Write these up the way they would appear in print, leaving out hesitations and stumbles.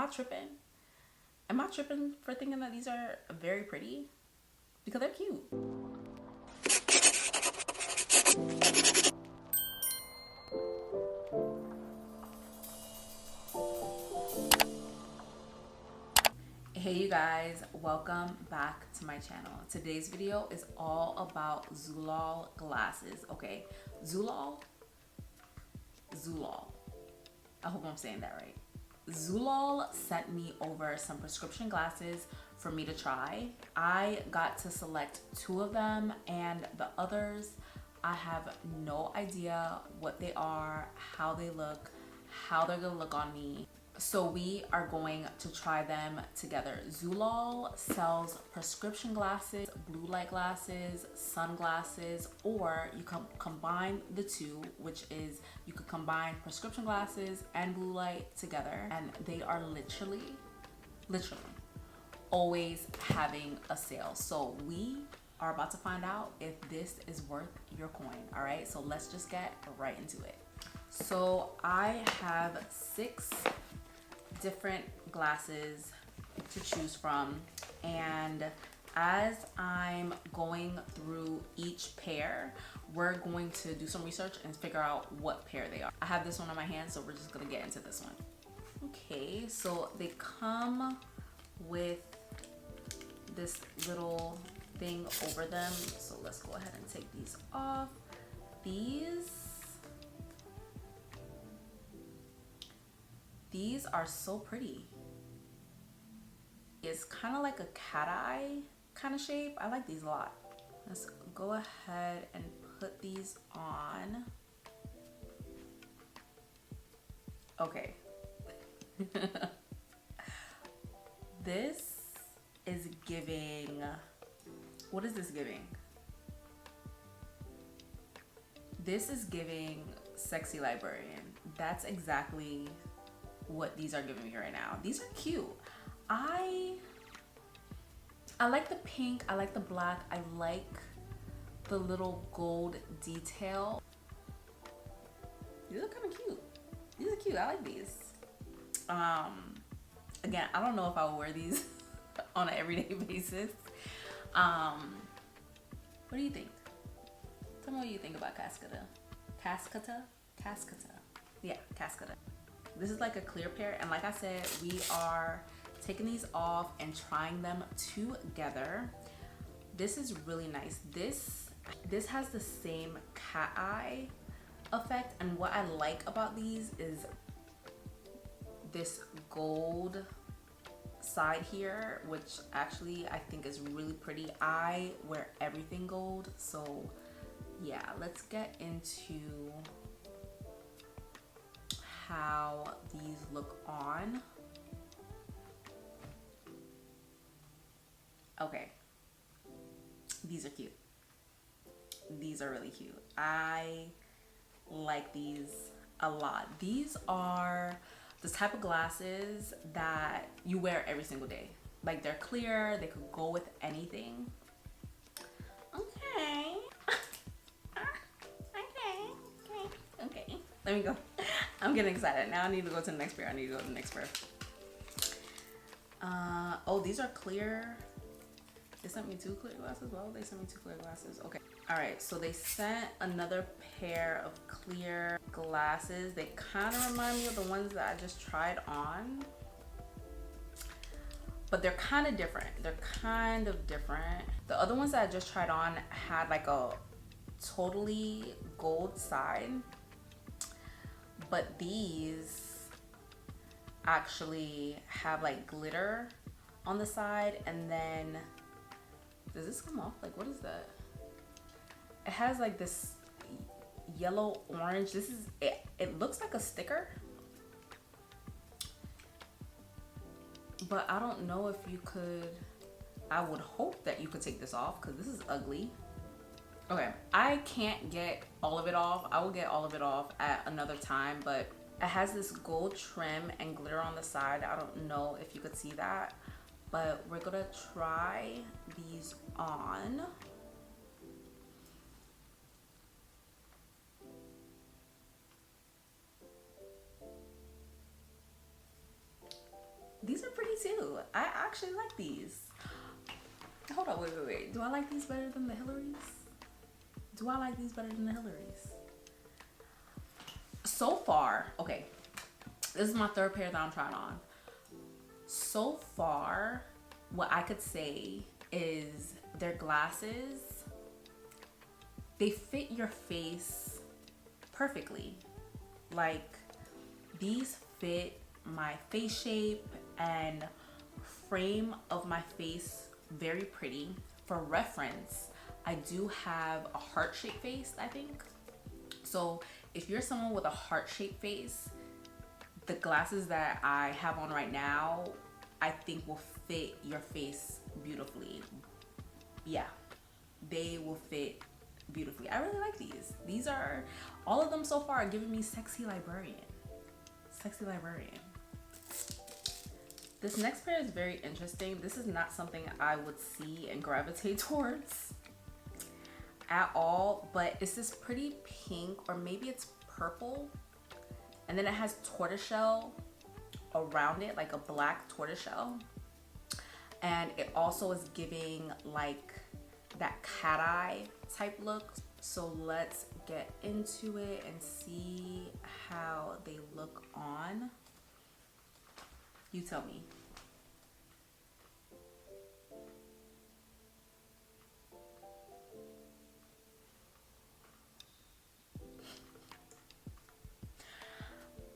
I tripping? Am I tripping for thinking that these are very pretty? Because they're cute. Hey you guys, welcome back to my channel. Today's video is all about Zulal glasses, okay? Zulal. I hope I'm saying that right. Zulal sent me over some prescription glasses for me to try. I got to select 2 of them, and the others, I have no idea what they are, how they look, how they're gonna look on me. So we are going to try them together. Zulal sells prescription glasses, blue light glasses, sunglasses, or you can combine the two, which is you could combine prescription glasses and blue light together, and they are literally always having a sale. So we are about to find out if this is worth your coin. All right, so let's just get right into it. So I have 6 different glasses to choose from, and as I'm going through each pair, we're going to do some research and figure out what pair they are. I have this one on my hand, so we're just gonna get into this one. Okay, so they come with this little thing over them, so let's go ahead and take these off. These are so pretty. It's kind of like a cat eye kind of shape. I like these a lot. Let's go ahead and put these on. Okay. This is giving, what is this giving? This is giving sexy librarian. That's exactly what these are giving me right now. These are cute. I like the pink, I like the black, I like the little gold detail. These are kind of cute. These are cute. I like these. Again, I don't know if I will wear these on an everyday basis. What do you think? Tell me what you think about Cascata. Yeah, Cascata. This is like a clear pair, and like I said, we are taking these off and trying them together. This is really nice. This has the same cat eye effect, and what I like about these is this gold side here, which actually I think is really pretty. I wear everything gold, so yeah, let's get into how these look on. Okay, these are cute. These are really cute. I like these a lot. These are the type of glasses that you wear every single day. Like, they're clear, they could go with anything. Okay. Okay. Let me go. I'm getting excited. Now I need to go to the next pair. Oh, these are clear. They sent me 2 clear glasses. Why would they send me 2 clear glasses? Okay. All right. So they sent another pair of clear glasses. They kind of remind me of the ones that I just tried on, but they're kind of different. The other ones that I just tried on had like a totally gold side, but these actually have like glitter on the side. And then, does this come off? Like, what is that? It has like this yellow orange. This is it. It looks like a sticker, but I don't know if you could. I would hope that you could take this off, because this is ugly. Okay, I can't get all of it off. I will get all of it off at another time, but it has this gold trim and glitter on the side. I don't know if you could see that, but we're gonna try these on. These are pretty too. I actually like these. Hold on, wait. Do I like these better than the Hillarys? Do I like these better than the Hillarys? So far, okay, this is my third pair that I'm trying on. So far, what I could say is their glasses, they fit your face perfectly. Like, these fit my face shape and frame of my face very pretty. For reference, I do have a heart-shaped face, I think. So if you're someone with a heart-shaped face, the glasses that I have on right now, I think will fit your face beautifully. Yeah, they will fit beautifully. I really like these. These are, all of them so far are giving me sexy librarian. Sexy librarian. This next pair is very interesting. This is not something I would see and gravitate towards at all, but it's this pretty pink, or maybe it's purple, and then it has tortoiseshell around it, like a black tortoiseshell, and it also is giving like that cat eye type look. So let's get into it and see how they look on. You tell me.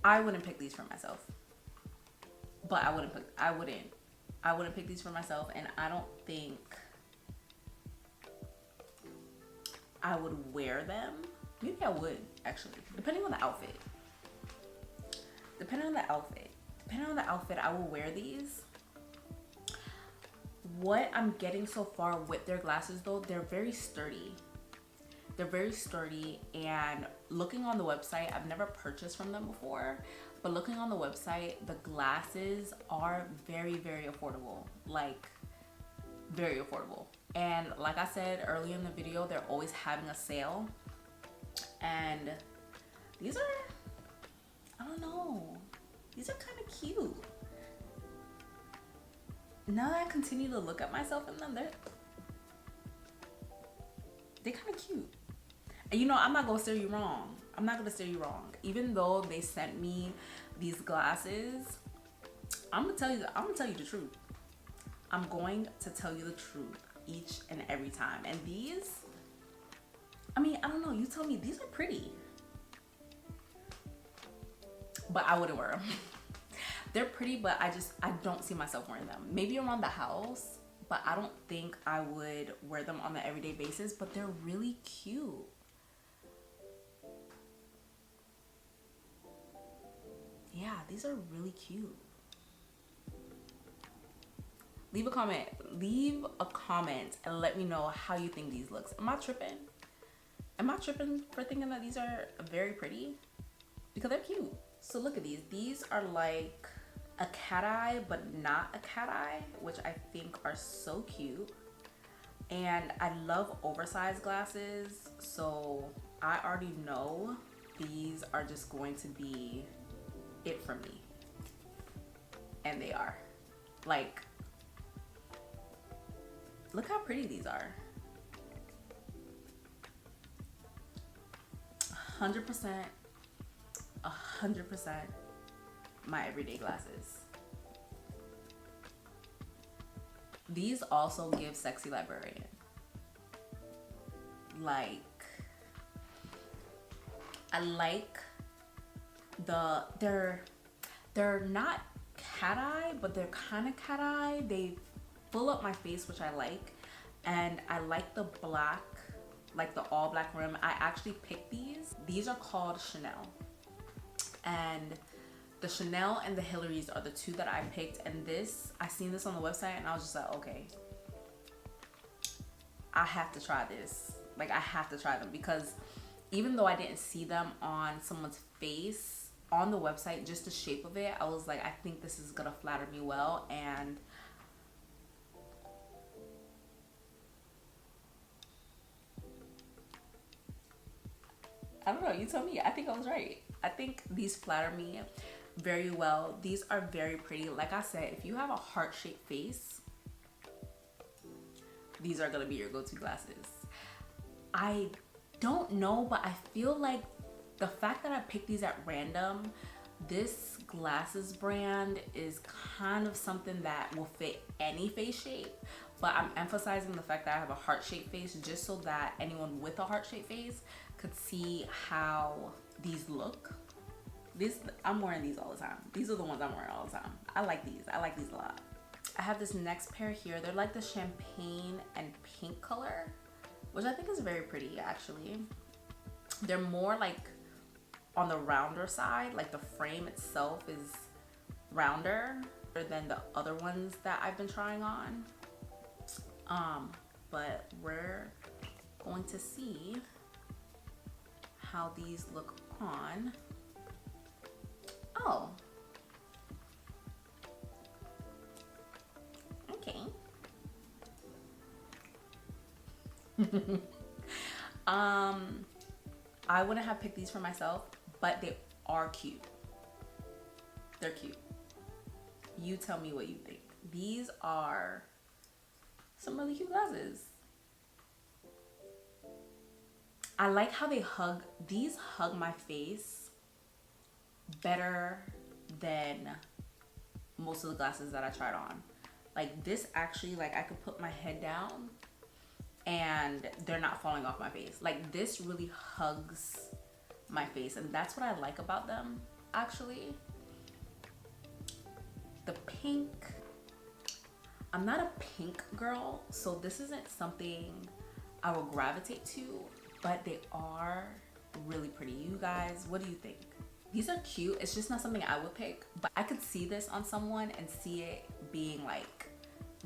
I wouldn't pick these for myself. But I wouldn't pick these for myself, and I don't think I would wear them. Maybe I would, actually, depending on the outfit. Depending on the outfit, I will wear these. What I'm getting so far with their glasses though, they're very sturdy. They're very sturdy, and looking on the website, I've never purchased from them before, but looking on the website, the glasses are very, very affordable. Like, very affordable. And like I said earlier in the video, they're always having a sale. And these are, I don't know, these are kind of cute. Now that I continue to look at myself in them, they're kind of cute. And you know, I'm not gonna steer you wrong. I'm not gonna steer you wrong. Even though they sent me these glasses, I'm gonna tell you the truth. I'm going to tell you the truth each and every time. And these, I mean, I don't know, you tell me, these are pretty. But I wouldn't wear them. They're pretty, but I don't see myself wearing them. Maybe around the house, but I don't think I would wear them on an everyday basis, but they're really cute. Yeah, these are really cute. Leave a comment and let me know how you think these looks. Am I tripping? Am I tripping for thinking that these are very pretty? Because they're cute. So look at these. These are like a cat eye, but not a cat eye, which I think are so cute. And I love oversized glasses, so I already know these are just going to be it for me. And they are. Like, look how pretty these are. 100%, 100% my everyday glasses. These also give sexy librarian. Like, I like they're not cat eye, but they're kind of cat eye. They fill up my face, which I like. And I like the black, like the all black rim. I actually picked these. These are called Chanel. And the Chanel and the Hillarys are the two that I picked. And this, I seen this on the website and I was just like, okay, I have to try this. Like, I have to try them, because even though I didn't see them on someone's face on the website, just the shape of it, I was like, I think this is gonna flatter me well. And I don't know, you tell me. I think I was right. I think these flatter me. very well. These are very pretty. Like I said, if you have a heart-shaped face, these are gonna be your go-to glasses. I don't know, but I feel like the fact that I picked these at random, this glasses brand is kind of something that will fit any face shape, but I'm emphasizing the fact that I have a heart-shaped face just so that anyone with a heart-shaped face could see how these look. I'm wearing these all the time. These are the ones I'm wearing all the time. I like these a lot. I have this next pair here. They're like the champagne and pink color, which I think is very pretty actually. They're more like on the rounder side, like the frame itself is rounder than the other ones that I've been trying on. But we're going to see how these look on. Oh, okay. I wouldn't have picked these for myself, but they are cute. They're cute. You tell me what you think. These are some really cute glasses. I like how they hug. These hug my face better than most of the glasses that I tried on. Like this actually, like I could put my head down and they're not falling off my face. Like this really hugs my face, and that's what I like about them actually. The pink, I'm not a pink girl, so this isn't something I will gravitate to, but they are really pretty. You guys, what do you think? These are cute. It's just not something I would pick, but I could see this on someone and see it being like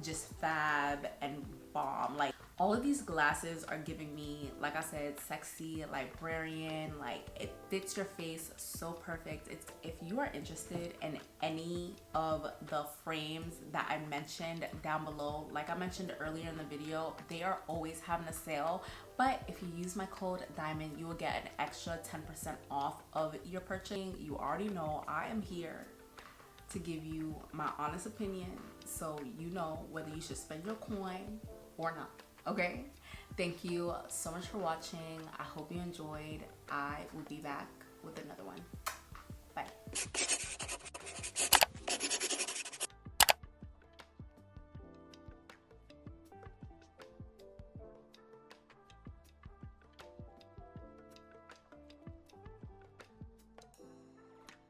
just fab and bomb. Like all of these glasses are giving me, like I said, sexy librarian. Like it fits your face so perfect. It's, if you are interested in any of the frames that I mentioned down below, like I mentioned earlier in the video, they are always having a sale. But if you use my code DIAMOND, you will get an extra 10% off of your purchasing. You already know I am here to give you my honest opinion, so you know whether you should spend your coin or not. Okay, thank you so much for watching. I hope you enjoyed. I will be back with another one. Bye.